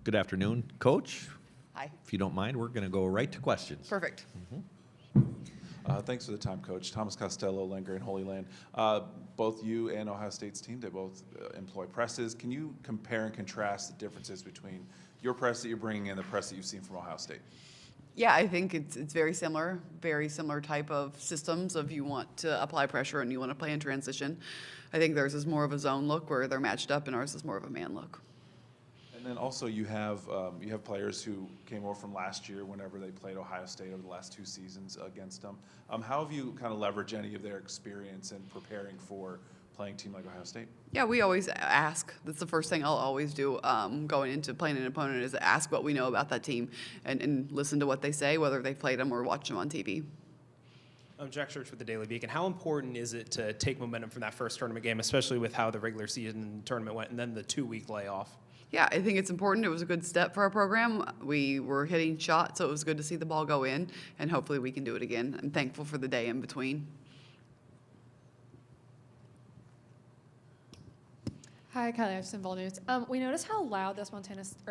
Good afternoon, Coach. Hi. If you don't mind, we're going to go right to questions. Perfect. Thanks for the time, Coach. Thomas Costello, Langer, and Holy Land. Both you and Ohio State's team, they both employ presses. Can you compare and contrast the differences between your press that you're bringing and the press that you've seen from Ohio State? Yeah, I think it's very similar type of systems of you want to apply pressure and you want to play in transition. I think theirs is more of a zone look where they're matched up, and ours is more of a man look. And then also you have players who came over from last year whenever they played Ohio State over the last 2 seasons against them. How have you kind of leveraged any of their experience in preparing for playing a team like Ohio State? Yeah, we always ask. That's the first thing I'll always do going into playing an opponent is ask what we know about that team and listen to what they say, whether they've played them or watched them on TV. I'm Jack Church with the Daily Beacon. How important is it to take momentum from that first tournament game, especially with how the regular season tournament went and then the 2-week layoff? Yeah, I think it's important. It was a good step for our program. We were hitting shots, so it was good to see the ball go in, and hopefully we can do it again. I'm thankful for the day in between. Hi, Kylie Anderson, Vol News. We noticed how loud the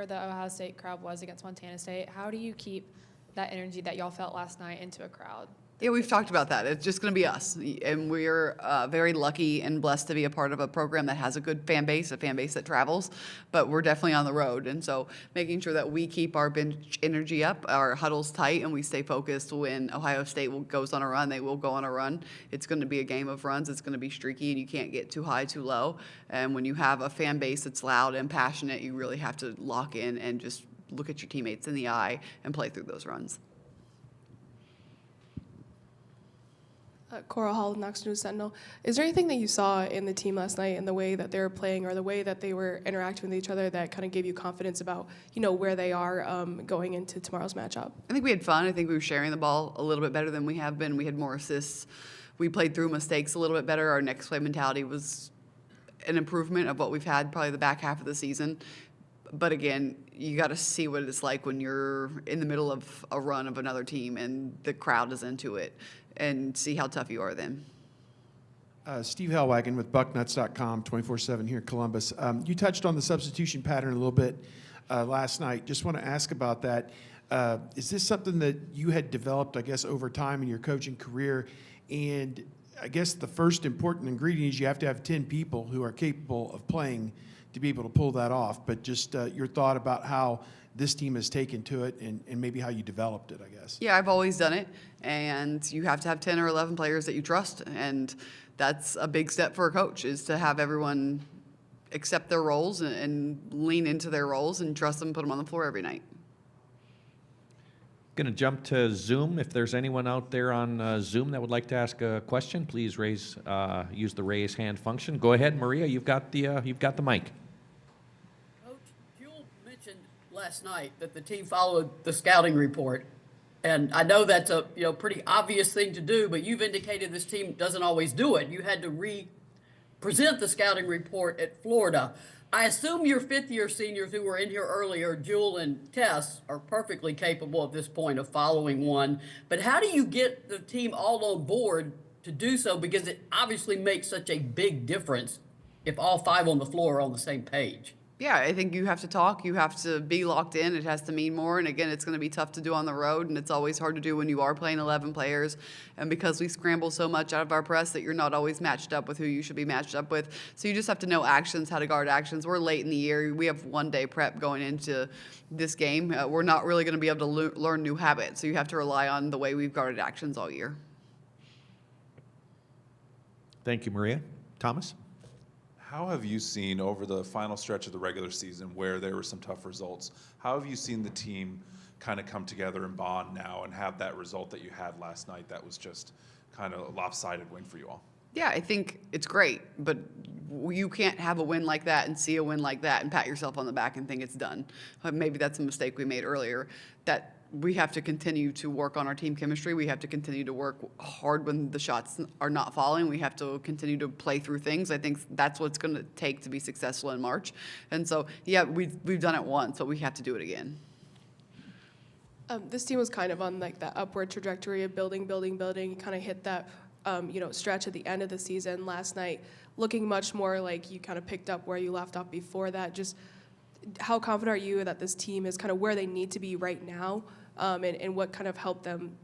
Ohio State crowd was against Montana State. How do you keep that energy that y'all felt last night into a crowd? Yeah, we've talked about that. It's just going to be us, and we're very lucky and blessed to be a part of a program that has a good fan base, a fan base that travels, but we're definitely on the road, and so making sure that we keep our bench energy up, our huddles tight, and we stay focused. When Ohio State goes on a run, they will go on a run. It's going to be a game of runs. It's going to be streaky, and you can't get too high, too low, and when you have a fan base that's loud and passionate, you really have to lock in and just look at your teammates in the eye and play through those runs. Cora Hall, Knox News Sentinel. Is there anything that you saw in the team last night in the way that they were playing or the way that they were interacting with each other that kind of gave you confidence about, where they are going into tomorrow's matchup? I think we had fun. I think we were sharing the ball a little bit better than we have been. We had more assists. We played through mistakes a little bit better. Our next play mentality was an improvement of what we've had probably the back half of the season. But again, you got to see what it's like when you're in the middle of a run of another team and the crowd is into it, and see how tough you are then. Steve Hellwagon with Bucknuts.com, 24/7 here in Columbus. You touched on the substitution pattern a little bit last night. Just want to ask about that. Is this something that you had developed, I guess, over time in your coaching career? And I guess the first important ingredient is you have to have 10 people who are capable of playing to be able to pull that off. But just your thought about how this team has taken to it and maybe how you developed it, I guess. Yeah, I've always done it, and you have to have 10 or 11 players that you trust, and that's a big step for a coach, is to have everyone accept their roles and lean into their roles and trust them, put them on the floor every night. Going to jump to Zoom. If there's anyone out there on Zoom that would like to ask a question, please use the raise hand function. Go ahead, Maria. You've got the mic. Last night that the team followed the scouting report, and I know that's a pretty obvious thing to do, but you've indicated this team doesn't always do it. You had to present the scouting report at Florida. I assume your fifth-year seniors who were in here earlier, Jewel and Tess, are perfectly capable at this point of following one. But how do you get the team all on board to do so? Because it obviously makes such a big difference if all 5 on the floor are on the same page. Yeah, I think you have to talk. You have to be locked in. It has to mean more. And again, it's going to be tough to do on the road, and it's always hard to do when you are playing 11 players. And because we scramble so much out of our press that you're not always matched up with who you should be matched up with. So you just have to know actions, how to guard actions. We're late in the year. We have 1 day prep going into this game. We're not really going to be able to learn new habits. So you have to rely on the way we've guarded actions all year. Thank you, Maria. Thomas? How have you seen over the final stretch of the regular season where there were some tough results, how have you seen the team kind of come together and bond now and have that result that you had last night that was just kind of a lopsided win for you all? Yeah, I think it's great, but you can't have a win like that and see a win like that and pat yourself on the back and think it's done. Maybe that's a mistake we made earlier, that we have to continue to work on our team chemistry. We have to continue to work hard when the shots are not falling. We have to continue to play through things. I think that's what's going to take to be successful in March. And so, yeah, we've done it once, but we have to do it again. This team was kind of on like that upward trajectory of building. You kind of hit that stretch at the end of the season last night, looking much more like you kind of picked up where you left off before that. Just how confident are you that this team is kind of where they need to be right now, and what kind of helped them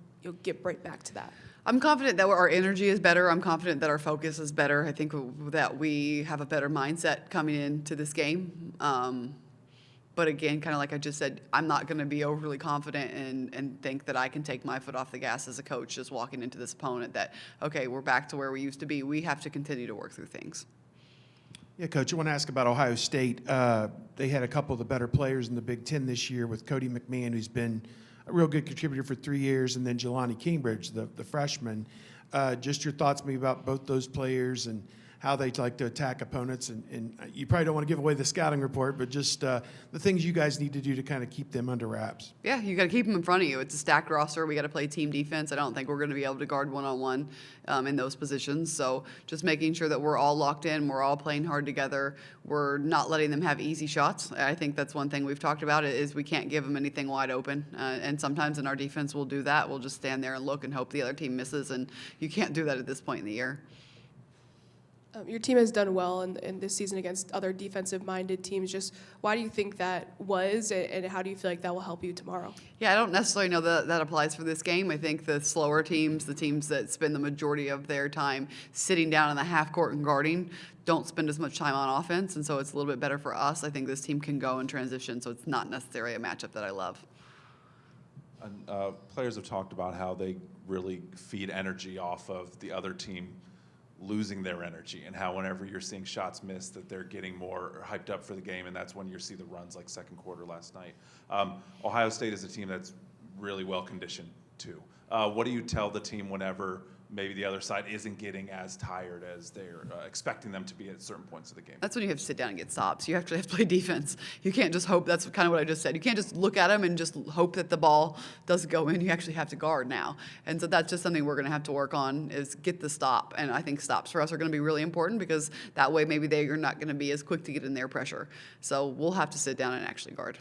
get right back to that? I'm confident that our energy is better. I'm confident that our focus is better. I think that we have a better mindset coming into this game. But again, kind of like I just said, I'm not going to be overly confident and think that I can take my foot off the gas as a coach just walking into this opponent that, okay, we're back to where we used to be. We have to continue to work through things. Yeah, Coach, I want to ask about Ohio State. They had a couple of the better players in the Big Ten this year with Cody McMahon, who's been a real good contributor for 3 years, and then Jelani Cambridge, the freshman. Just your thoughts maybe about both those players and how they like to attack opponents. And you probably don't want to give away the scouting report, but just the things you guys need to do to kind of keep them under wraps. Yeah, you got to keep them in front of you. It's a stacked roster. We got to play team defense. I don't think we're going to be able to guard one-on-one in those positions. So just making sure that we're all locked in, we're all playing hard together. We're not letting them have easy shots. I think that's one thing we've talked about is we can't give them anything wide open. And sometimes in our defense we'll do that. We'll just stand there and look and hope the other team misses. And you can't do that at this point in the year. Your team has done well in this season against other defensive-minded teams. Just why do you think that was, and how do you feel like that will help you tomorrow? Yeah, I don't necessarily know that that applies for this game. I think the slower teams, the teams that spend the majority of their time sitting down in the half court and guarding, don't spend as much time on offense, and so it's a little bit better for us. I think this team can go in transition, so it's not necessarily a matchup that I love. Players have talked about how they really feed energy off of the other team losing their energy, and how whenever you're seeing shots missed that they're getting more hyped up for the game, and that's when you see the runs like second quarter last night. Ohio State is a team that's really well conditioned too. What do you tell the team whenever maybe the other side isn't getting as tired as they're expecting them to be at certain points of the game? That's when you have to sit down and get stops. You actually have to play defense. You can't just hope. That's kind of what I just said. You can't just look at them and just hope that the ball doesn't go in. You actually have to guard now. And so that's just something we're going to have to work on is get the stop. And I think stops for us are going to be really important because that way maybe they're not going to be as quick to get in their pressure. So we'll have to sit down and actually guard.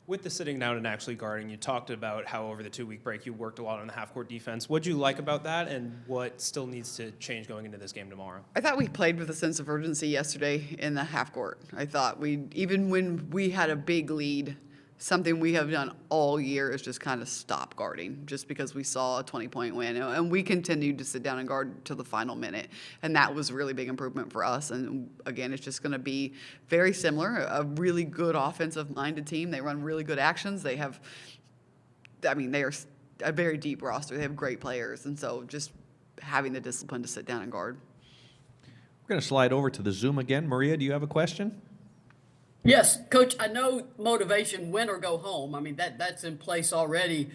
With the sitting down and actually guarding, you talked about how over the 2-week break you worked a lot on the half-court defense. What do you like about that, and what still needs to change going into this game tomorrow? I thought we played with a sense of urgency yesterday in the half court. I thought even when we had a big lead, something we have done all year is just kind of stop guarding just because we saw a 20-point win. And we continued to sit down and guard to the final minute. And that was a really big improvement for us. And again, it's just going to be very similar, a really good offensive-minded team. They run really good actions. They are a very deep roster. They have great players. And so just having the discipline to sit down and guard. We're going to slide over to the Zoom again. Maria, do you have a question? Yes, Coach, I know motivation, win or go home. I mean, that's in place already.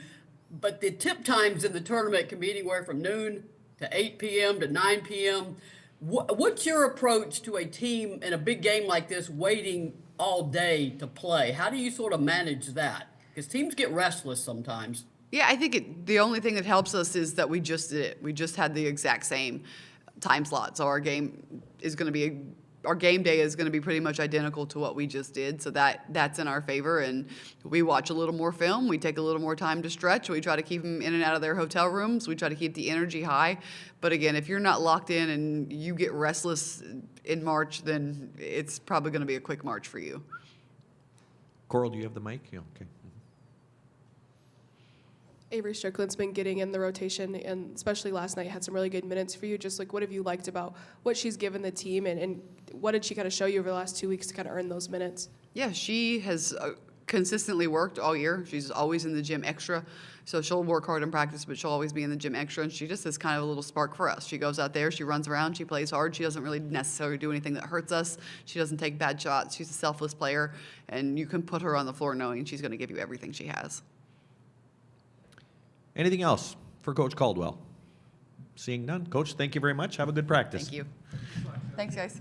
But the tip times in the tournament can be anywhere from noon to 8 p.m. to 9 p.m. What's your approach to a team in a big game like this waiting all day to play? How do you sort of manage that? Because teams get restless sometimes. Yeah, I think the only thing that helps us is that we just did it. We just had the exact same time slot. So our game day is going to be pretty much identical to what we just did. So that's in our favor. And we watch a little more film. We take a little more time to stretch. We try to keep them in and out of their hotel rooms. We try to keep the energy high. But again, if you're not locked in and you get restless in March, then it's probably going to be a quick March for you. Coral, do you have the mic? Yeah, okay. Avery Strickland's been getting in the rotation, and especially last night had some really good minutes for you. Just like, what have you liked about what she's given the team, and what did she kind of show you over the last 2 weeks to kind of earn those minutes? Yeah, she has consistently worked all year. She's always in the gym extra, so she'll work hard in practice, but she'll always be in the gym extra, and she just is kind of a little spark for us. She goes out there, she runs around, she plays hard. She doesn't really necessarily do anything that hurts us. She doesn't take bad shots. She's a selfless player, and you can put her on the floor knowing she's going to give you everything she has. Anything else for Coach Caldwell? Seeing none. Coach, thank you very much. Have a good practice. Thank you. Thanks, guys.